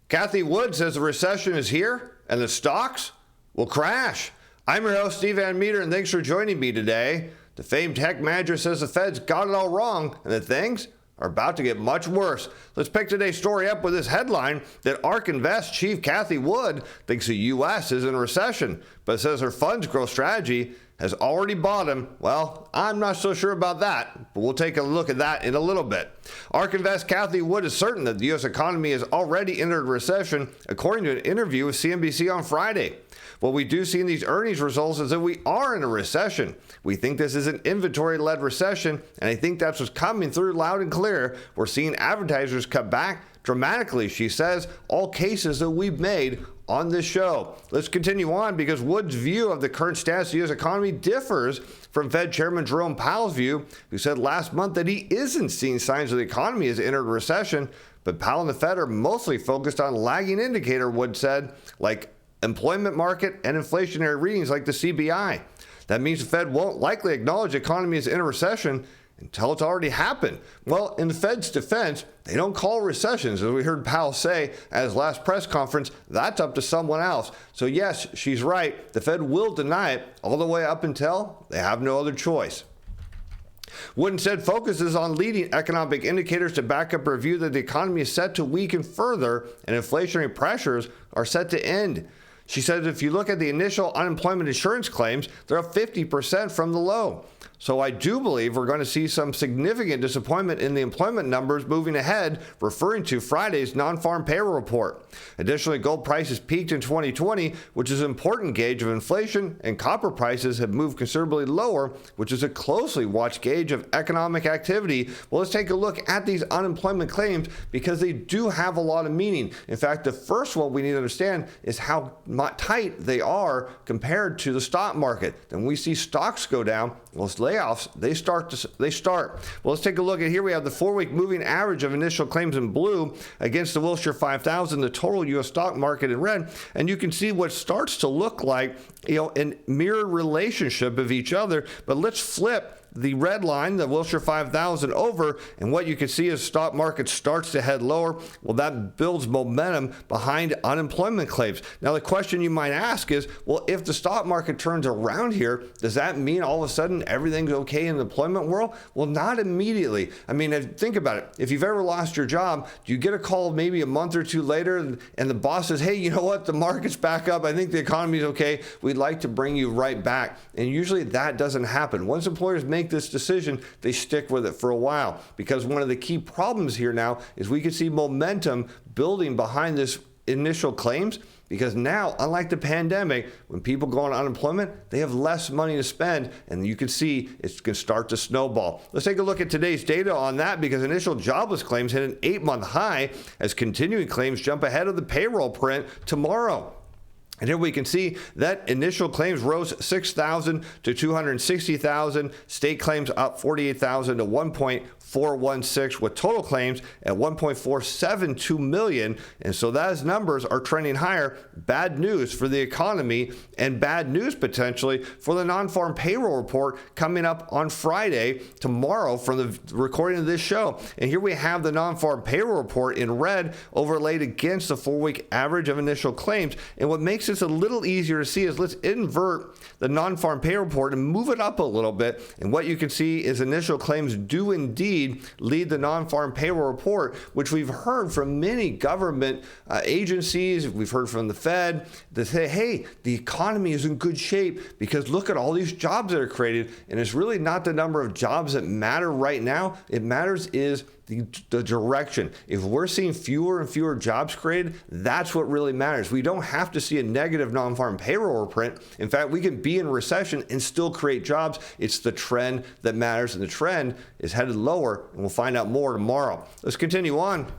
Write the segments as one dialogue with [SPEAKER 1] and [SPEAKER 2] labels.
[SPEAKER 1] Cathie Wood says the recession is here and the stocks will crash. I'm your host, Steve Van Metre, and thanks for joining me today. The famed tech manager says the Fed's got it all wrong and that things are about to get much worse. Let's pick today's story up with this headline that ARK Invest chief Cathie Wood thinks the U.S. is in a recession, but says her fund's growth strategy has already bottomed. Well, I'm not so sure about that, but we'll take a look at that in a little bit. ARK Invest Cathie Wood is certain that the U.S. economy has already entered a recession, according to an interview with CNBC on Friday. What we do see in these earnings results is that we are in a recession. We think this is an inventory-led recession, and I think that's what's coming through loud and clear. We're seeing advertisers cut back dramatically, she says, all cases that we've made on this show. Let's continue on because Wood's view of the current status of the U.S. economy differs from Fed Chairman Jerome Powell's view, who said last month that he isn't seeing signs of the economy has entered a recession, but Powell and the Fed are mostly focused on lagging indicator, Wood said, like employment market and inflationary readings like the CBI. That means the Fed won't likely acknowledge the economy is in a recession until it's already happened. Well, in the Fed's defense, they don't call recessions, as we heard Powell say at his last press conference. That's up to someone else. So yes, she's right. The Fed will deny it all the way up until they have no other choice. Wood said focuses on leading economic indicators to back up a view that the economy is set to weaken further and inflationary pressures are set to end. She said if you look at the initial unemployment insurance claims, they're up 50% from the low. So I do believe we're going to see some significant disappointment in the employment numbers moving ahead, referring to Friday's non-farm payroll report. Additionally, gold prices peaked in 2020, which is an important gauge of inflation, and copper prices have moved considerably lower, which is a closely watched gauge of economic activity. Well, let's take a look at these unemployment claims because they do have a lot of meaning. In fact, the first one we need to understand is how tight they are compared to the stock market. Then we see stocks go down. Well, it's layoffs, they start. Well, let's take a look at here. We have the 4-week moving average of initial claims in blue against the Wilshire 5000, the total U.S. stock market in red. And you can see what starts to look like, a mirror relationship of each other. But let's flip the red line, the Wilshire 5000 over, and what you can see is stock market starts to head lower. Well, that builds momentum behind unemployment claims. Now, the question you might ask is, well, if the stock market turns around here, does that mean all of a sudden everything's okay in the employment world? Well, not immediately. I mean, think about it. If you've ever lost your job, do you get a call maybe a month or two later and the boss says, hey, you know what? The market's back up. I think the economy's okay. We'd like to bring you right back. And usually that doesn't happen. Once employers make this decision, they stick with it for a while, because one of the key problems here now is we can see momentum building behind this initial claims, because now, unlike the pandemic, when people go on unemployment, they have less money to spend, and you can see it can start to snowball. Let's take a look at today's data on that, because initial jobless claims hit an 8-month high as continuing claims jump ahead of the payroll print tomorrow. And here we can see that initial claims rose 6,000 to 260,000. State claims up 48,000 to 1.416, with total claims at 1.472 million. And so those numbers are trending higher. Bad news for the economy, and bad news potentially for the non-farm payroll report coming up on Friday, tomorrow, from the recording of this show. And here we have the non-farm payroll report in red overlaid against the 4-week average of initial claims. And what makes this a little easier to see is let's invert the non-farm payroll report and move it up a little bit. And what you can see is initial claims do indeed lead the non-farm payroll report, which we've heard from many government agencies. We've heard from the Fed that say, hey, the economy is in good shape because look at all these jobs that are created. And it's really not the number of jobs that matter right now. It matters is the direction. If we're seeing fewer and fewer jobs created, that's what really matters. We don't have to see a negative non-farm payroll print. In fact, we can be in recession and still create jobs. It's the trend that matters, and the trend is headed lower, and we'll find out more tomorrow. Let's continue on.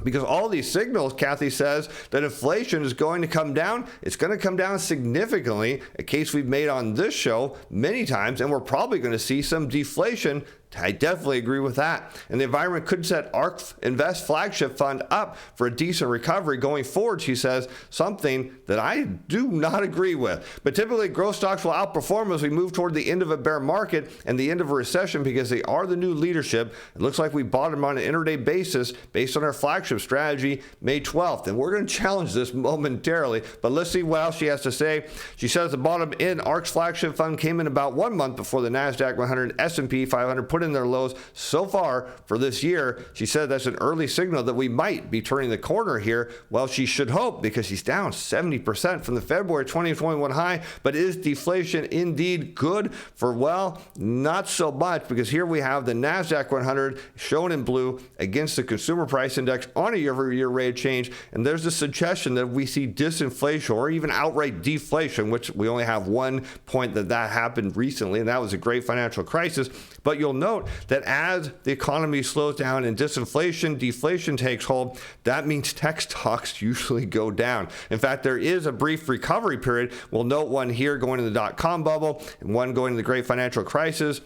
[SPEAKER 1] Because all these signals, Cathie says, that inflation is going to come down. It's going to come down significantly, a case we've made on this show many times, and we're probably going to see some deflation I definitely agree with that. And the environment could set ARK Invest flagship fund up for a decent recovery going forward, she says, something that I do not agree with. But typically, growth stocks will outperform as we move toward the end of a bear market and the end of a recession because they are the new leadership. It looks like we bought them on an intraday basis based on our flagship strategy May 12th. And we're going to challenge this momentarily, but let's see what else she has to say. She says the bottom in ARK's flagship fund came in about 1 month before the NASDAQ 100 S&P 500 put in their lows so far for this year. She said that's an early signal that we might be turning the corner here. Well, she should hope, because she's down 70% from the February 2021 high. But is deflation indeed good for, well, not so much, because here we have the NASDAQ 100 shown in blue against the consumer price index on a year-over-year rate of change. And there's the suggestion that we see disinflation or even outright deflation, which we only have one point that happened recently, and that was a great financial crisis. But you'll note that as the economy slows down and deflation takes hold, that means tech stocks usually go down. In fact, there is a brief recovery period. We'll note one here going to the .com bubble and one going to the great financial crisis,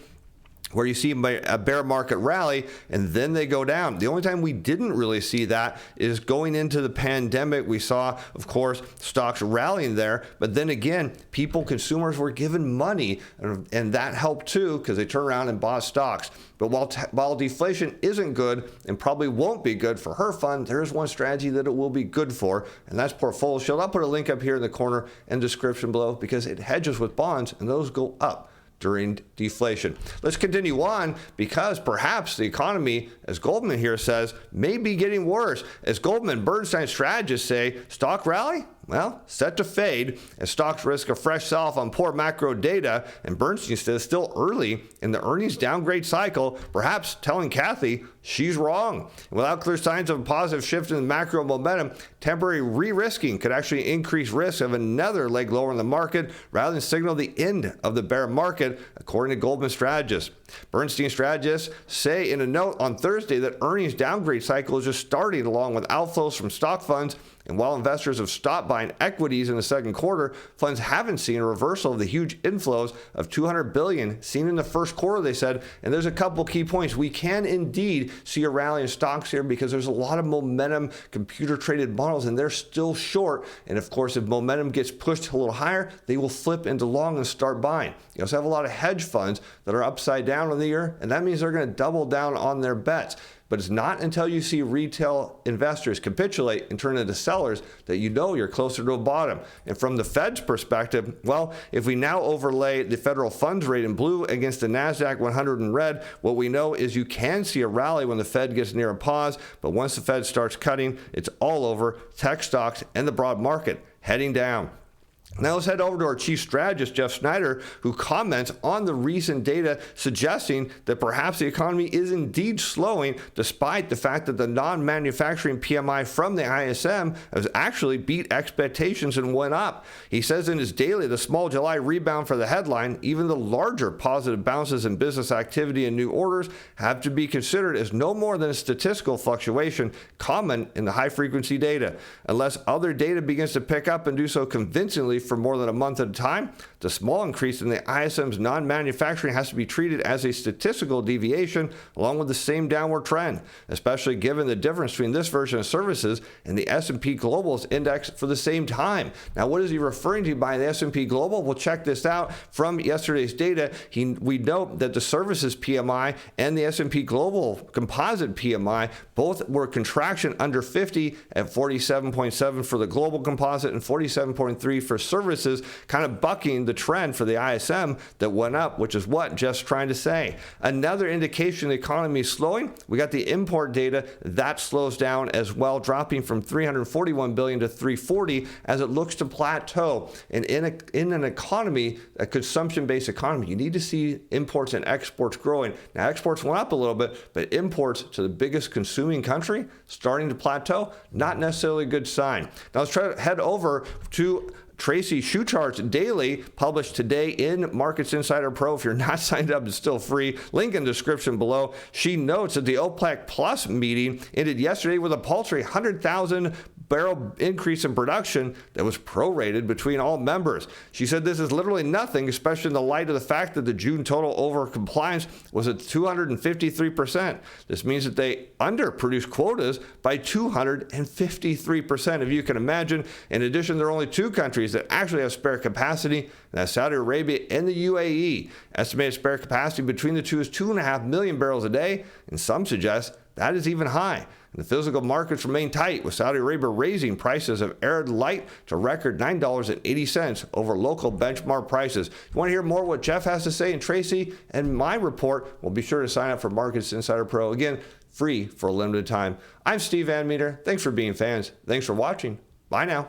[SPEAKER 1] where you see a bear market rally and then they go down. The only time we didn't really see that is going into the pandemic. We saw, of course, stocks rallying there, but then again, consumers were given money, and that helped too, because they turned around and bought stocks. But while deflation isn't good and probably won't be good for her fund, there is one strategy that it will be good for, and that's Portfolio Shield. I'll put a link up here in the corner and description below, because it hedges with bonds and those go up during deflation. Let's continue on, because perhaps the economy, as Goldman here says, may be getting worse. As Goldman Bernstein strategists say, stock rally? Well, set to fade as stocks risk a fresh sell-off on poor macro data, and Bernstein says still early in the earnings downgrade cycle, perhaps telling Cathie she's wrong. And without clear signs of a positive shift in the macro momentum, temporary re-risking could actually increase risk of another leg lower in the market rather than signal the end of the bear market, according to Goldman strategists. Bernstein strategists say in a note on Thursday that earnings downgrade cycle is just starting, along with outflows from stock funds. And while investors have stopped buying equities in the second quarter, funds haven't seen a reversal of the huge inflows of $200 billion seen in the first quarter, they said. And there's a couple key points. We can indeed see a rally in stocks here because there's a lot of momentum computer traded models, and they're still short. And of course, if momentum gets pushed a little higher, they will flip into long and start buying. You also have a lot of hedge funds that are upside down on the year, and that means they're going to double down on their bets. But it's not until you see retail investors capitulate and turn into sellers that you know you're closer to a bottom. And from the Fed's perspective, well, if we now overlay the federal funds rate in blue against the NASDAQ 100 in red, what we know is you can see a rally when the Fed gets near a pause. But once the Fed starts cutting, it's all over. Tech stocks and the broad market heading down. Now let's head over to our chief strategist, Jeff Snyder, who comments on the recent data suggesting that perhaps the economy is indeed slowing, despite the fact that the non-manufacturing PMI from the ISM has actually beat expectations and went up. He says in his daily, the small July rebound for the headline, even the larger positive bounces in business activity and new orders have to be considered as no more than a statistical fluctuation common in the high-frequency data. Unless other data begins to pick up and do so convincingly for more than a month at a time, the small increase in the ISM's non-manufacturing has to be treated as a statistical deviation along with the same downward trend, especially given the difference between this version of services and the S&P Global's index for the same time. Now, what is he referring to by the S&P Global? We'll check this out from yesterday's data. We note that the services PMI and the S&P Global composite PMI both were contraction under 50 at 47.7 for the global composite and 47.3 for services, kind of bucking the trend for the ISM that went up, which is what Jeff's trying to say. Another indication the economy is slowing, we got the import data that slows down as well, dropping from 341 billion to 340 as it looks to plateau. And in an economy, a consumption-based economy, you need to see imports and exports growing. Now, exports went up a little bit, but imports to the biggest consuming country starting to plateau, not necessarily a good sign. Now let's try to head over to Tracy Shoe Charts Daily, published today in Markets Insider Pro. If you're not signed up, it's still free. Link in the description below. She notes that the OPEC Plus meeting ended yesterday with a paltry 100,000 barrel increase in production that was prorated between all members. She said this is literally nothing, especially in the light of the fact that the June total over compliance was at 253%. This means that they underproduced quotas by 253%, if you can imagine. In addition, there are only two countries that actually have spare capacity, and that's Saudi Arabia and the UAE. Estimated spare capacity between the two is 2.5 million barrels a day, and some suggest that is even high. And the physical markets remain tight, with Saudi Arabia raising prices of arid light to record $9.80 over local benchmark prices. If you want to hear more what Jeff has to say and Tracy and my report, well, be sure to sign up for Markets Insider Pro. Again, free for a limited time. I'm Steve Van Metre. Thanks for being fans. Thanks for watching. Bye now.